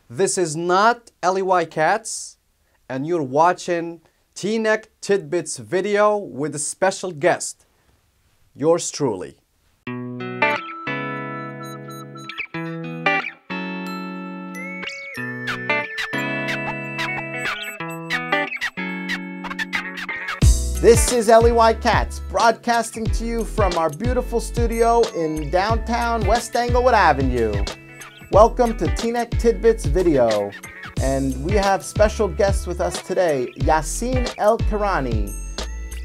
This is not Elie Katz, and you're watching TEANECK Tidbits video with a special guest, yours truly. This is Elie Katz, broadcasting to you from our beautiful studio in downtown West Englewood Avenue. Welcome to TEANECK Tidbits video, and we have special guests with us today, Yassine Elkaryani.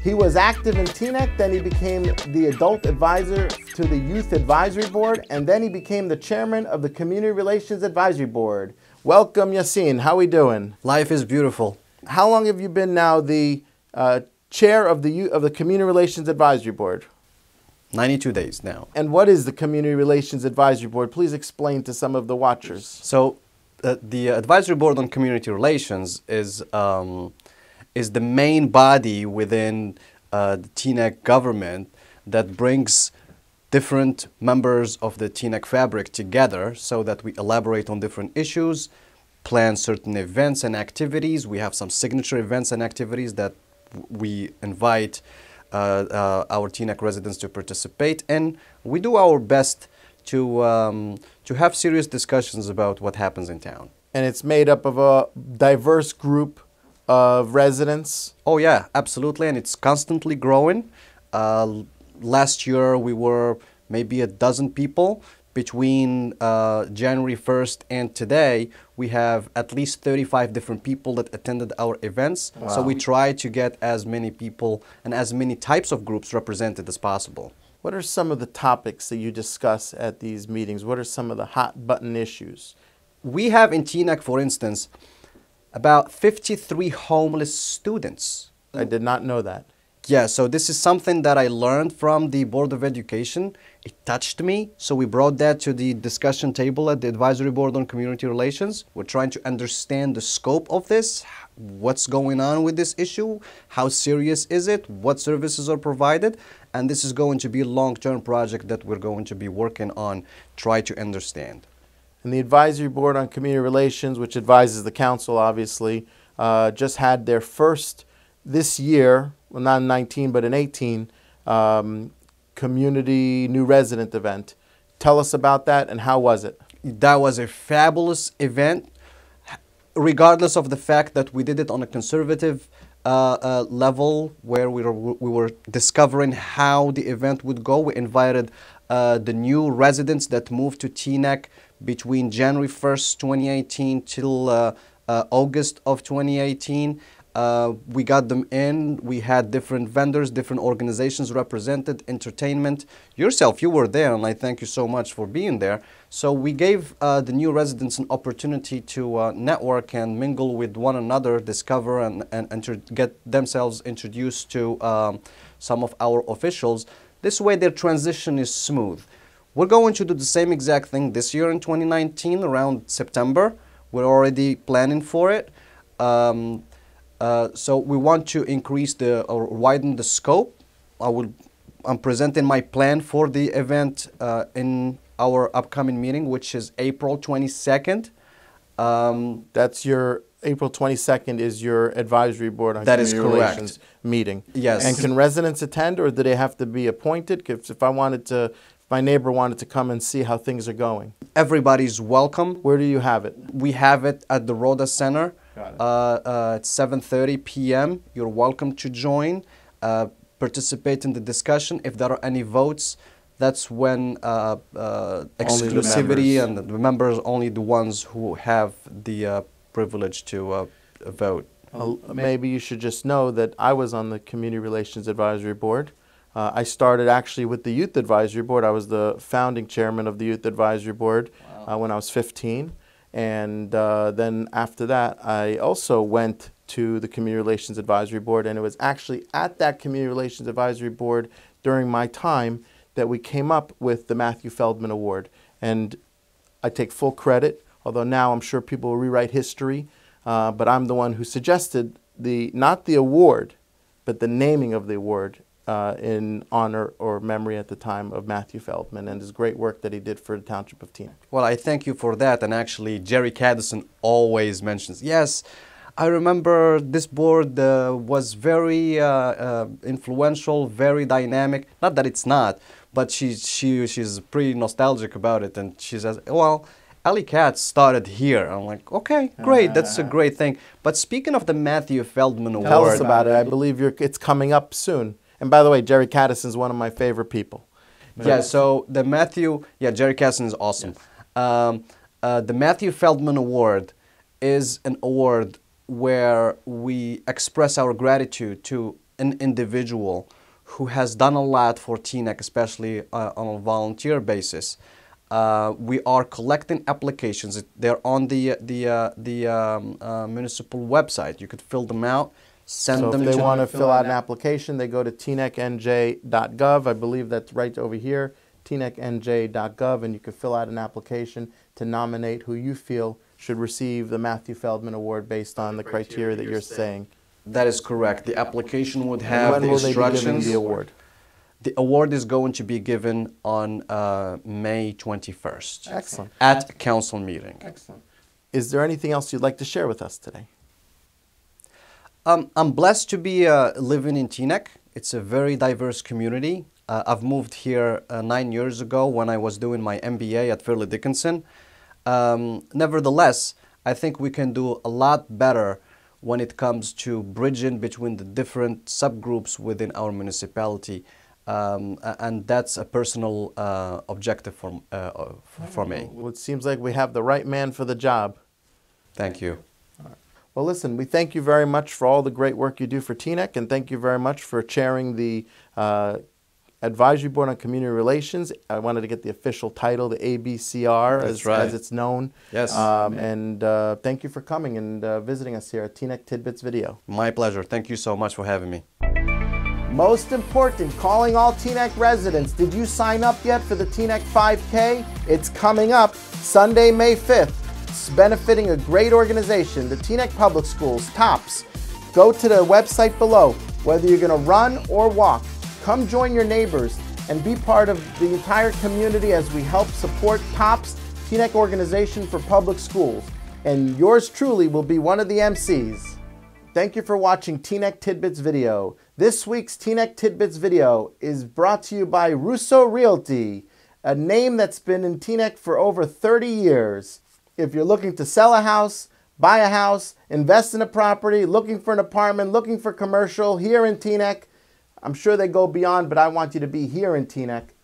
He was active in TEANECK, then he became the adult advisor to the Youth Advisory Board, and then he became the chairman of the Community Relations Advisory Board. Welcome, Yassine. How are we doing? Life is beautiful. How long have you been now the chair of the Community Relations Advisory Board? 92 days now. And what is the Community Relations Advisory Board? Please explain to some of the watchers. So the Advisory Board on Community Relations is the main body within the TEANECK government that brings different members of the TEANECK fabric together so that we elaborate on different issues, plan certain events and activities. We have some signature events and activities that we invite our TEANECK residents to participate in. We do our best to have serious discussions about what happens in town. And it's made up of a diverse group of residents? Oh yeah, absolutely, and it's constantly growing. Last year we were maybe a dozen people. Between January 1st and today, we have at least 35 different people that attended our events. Wow. So we try to get as many people and as many types of groups represented as possible. What are some of the topics that you discuss at these meetings? What are some of the hot button issues? We have in TEANECK, for instance, about 53 homeless students. I did not know that. Yeah, so this is something that I learned from the Board of Education. It touched me, so we brought that to the discussion table at the Advisory Board on Community Relations. We're trying to understand the scope of this, what's going on with this issue, how serious is it, what services are provided, and this is going to be a long-term project that we're going to be working on, try to understand. And the Advisory Board on Community Relations, which advises the council, obviously, just had their first, this year, well, not in 19, but in 18, community new resident event. Tell us about that, and how was it? That was a fabulous event, regardless of the fact that we did it on a conservative level, where we were discovering how the event would go. We invited the new residents that moved to TEANECK between January 1st, 2018 till August of 2018. We got them in. We had different vendors, different organizations represented, entertainment. Yourself, you were there, and I thank you so much for being there. So we gave the new residents an opportunity to network and mingle with one another, discover and get themselves introduced to some of our officials. This way their transition is smooth. We're going to do the same exact thing this year in 2019, around September. We're already planning for it. So we want to increase or widen the scope. I'm presenting my plan for the event in our upcoming meeting, which is April 22nd. That's your April 22nd is your Advisory Board on Community Relations meeting. Yes. And can residents attend, or do they have to be appointed? If my neighbor wanted to come and see how things are going. Everybody's welcome. Where do you have it? We have it at the Rhoda Center. Got it. At 7:30 p.m. You're welcome to join, participate in the discussion. If there are any votes, that's when exclusivity and the members, only the ones who have the privilege to vote. Maybe you should just know that I was on the Community Relations Advisory Board. I started actually with the Youth Advisory Board. I was the founding chairman of the Youth Advisory Board when I was 15. And then after that, I also went to the Community Relations Advisory Board, and it was actually at that Community Relations Advisory Board during my time that we came up with the Matthew Feldman Award. And I take full credit, although now I'm sure people will rewrite history, but I'm the one who suggested not the award, but the naming of the award in honor or memory at the time of Matthew Feldman and his great work that he did for the Township of Teaneck. Well, I thank you for that. And actually, Jerry Caddison always mentions, yes, I remember this board was very influential, very dynamic. Not that it's not, but she's pretty nostalgic about it. And she says, well, Elie Katz started here. I'm like, okay, great, that's a great thing. But speaking of the Matthew Feldman Award. Tell us about it. I believe it's coming up soon. And by the way, Jerry Caddison is one of my favorite people. Yeah, so the Jerry Caddison is awesome. Yes. The Matthew Feldman Award is an award where we express our gratitude to an individual who has done a lot for Teaneck, especially on a volunteer basis. We are collecting applications. They're on the municipal website. You could fill them out. Send them if they want to fill out an application, they go to teenecknj.gov. I believe that's right over here, teenecknj.gov, and you can fill out an application to nominate who you feel should receive the Matthew Feldman Award based on the criteria that you're saying. That is correct. The application would have the instructions. When will they be giving the award? The award is going to be given on May 21st. Excellent. At a council meeting. Excellent. Is there anything else you'd like to share with us today? I'm blessed to be living in Teaneck. It's a very diverse community. I've moved here 9 years ago when I was doing my MBA at Fairleigh Dickinson. Nevertheless, I think we can do a lot better when it comes to bridging between the different subgroups within our municipality. And that's a personal objective for me. Well, it seems like we have the right man for the job. Thank you. Well, listen, we thank you very much for all the great work you do for Teaneck, and thank you very much for chairing the Advisory Board on Community Relations. I wanted to get the official title, the ABCR, as it's known. Yes. And thank you for coming and visiting us here at TEANECK Tidbits Video. My pleasure. Thank you so much for having me. Most important, calling all Teaneck residents. Did you sign up yet for the Teaneck 5K? It's coming up Sunday, May 5th. It's benefiting a great organization, the Teaneck Public Schools, TOPS. Go to the website below. Whether you're going to run or walk, come join your neighbors and be part of the entire community as we help support TOPS, Teaneck Organization for Public Schools. And yours truly will be one of the MCs. Thank you for watching Teaneck Tidbits Video. This week's Teaneck Tidbits Video is brought to you by Russo Realty, a name that's been in Teaneck for over 30 years. If you're looking to sell a house, buy a house, invest in a property, looking for an apartment, looking for commercial here in Teaneck, I'm sure they go beyond, but I want you to be here in Teaneck.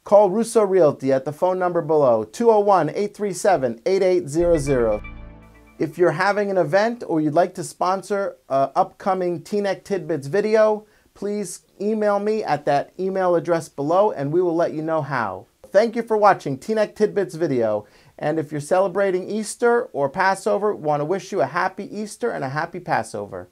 Call Russo Realty at the phone number below, 201-837-8800. If you're having an event or you'd like to sponsor an upcoming Teaneck Tidbits video, please email me at that email address below and we will let you know how. Thank you for watching Teaneck Tidbits Video. And if you're celebrating Easter or Passover, want to wish you a happy Easter and a happy Passover.